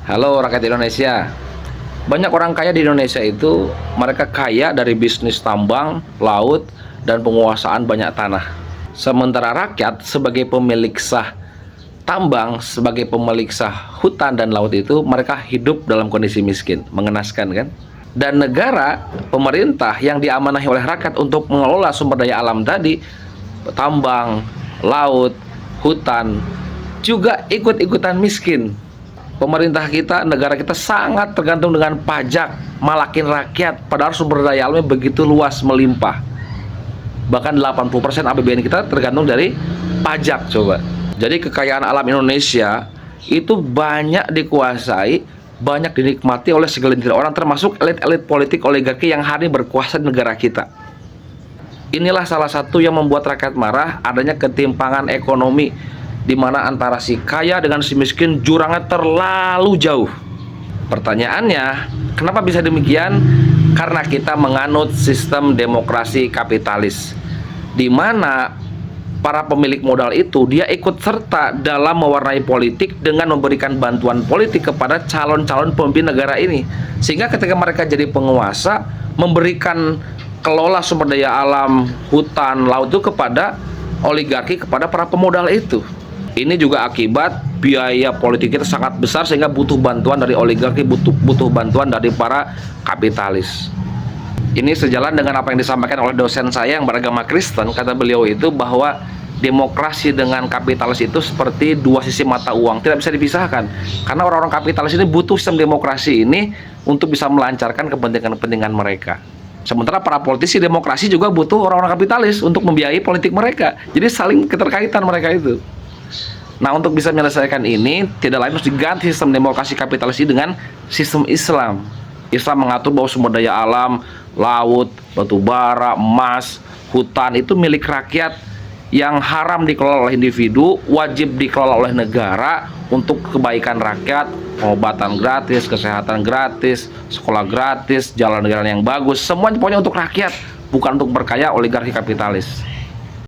Halo rakyat Indonesia. Banyak orang kaya di Indonesia itu mereka kaya dari bisnis tambang, laut, dan penguasaan banyak tanah. Sementara rakyat sebagai pemilik sah tambang, sebagai pemilik sah hutan dan laut itu mereka hidup dalam kondisi miskin. Mengenaskan kan? Dan negara, pemerintah yang diamanahi oleh rakyat untuk mengelola sumber daya alam tadi, tambang, laut, hutan, juga ikut-ikutan miskin. Pemerintah kita, negara kita sangat tergantung dengan pajak, malakin rakyat, padahal sumber daya alamnya begitu luas melimpah. Bahkan 80% APBN kita tergantung dari pajak coba. Jadi kekayaan alam Indonesia itu banyak dikuasai, banyak dinikmati oleh segelintir orang, termasuk elit-elit politik oligarki yang hari ini berkuasa di negara kita. Inilah salah satu yang membuat rakyat marah, adanya ketimpangan ekonomi di mana antara si kaya dengan si miskin jurangnya terlalu jauh. Pertanyaannya, kenapa bisa demikian? Karena kita menganut sistem demokrasi kapitalis, di mana para pemilik modal itu dia ikut serta dalam mewarnai politik dengan memberikan bantuan politik kepada calon-calon pemimpin negara ini, sehingga ketika mereka jadi penguasa, memberikan kelola sumber daya alam, hutan, laut itu kepada oligarki, kepada para pemodal itu. Ini juga akibat biaya politik kita sangat besar sehingga butuh bantuan dari oligarki, butuh bantuan dari para kapitalis. Ini sejalan dengan apa yang disampaikan oleh dosen saya yang beragama Kristen. Kata beliau itu bahwa demokrasi dengan kapitalis itu seperti dua sisi mata uang, tidak bisa dipisahkan. Karena orang-orang kapitalis ini butuh sistem demokrasi ini untuk bisa melancarkan kepentingan-kepentingan mereka. Sementara para politisi demokrasi juga butuh orang-orang kapitalis untuk membiayai politik mereka. Jadi saling keterkaitan mereka itu. Nah, untuk bisa menyelesaikan ini, tidak lain harus diganti sistem demokrasi kapitalis ini dengan sistem Islam. Islam mengatur bahwa sumber daya alam, laut, batu bara, emas, hutan itu milik rakyat yang haram dikelola oleh individu, wajib dikelola oleh negara untuk kebaikan rakyat, pengobatan gratis, kesehatan gratis, sekolah gratis, jalan-jalan yang bagus, semuanya pokoknya untuk rakyat, bukan untuk berkaya oligarki kapitalis.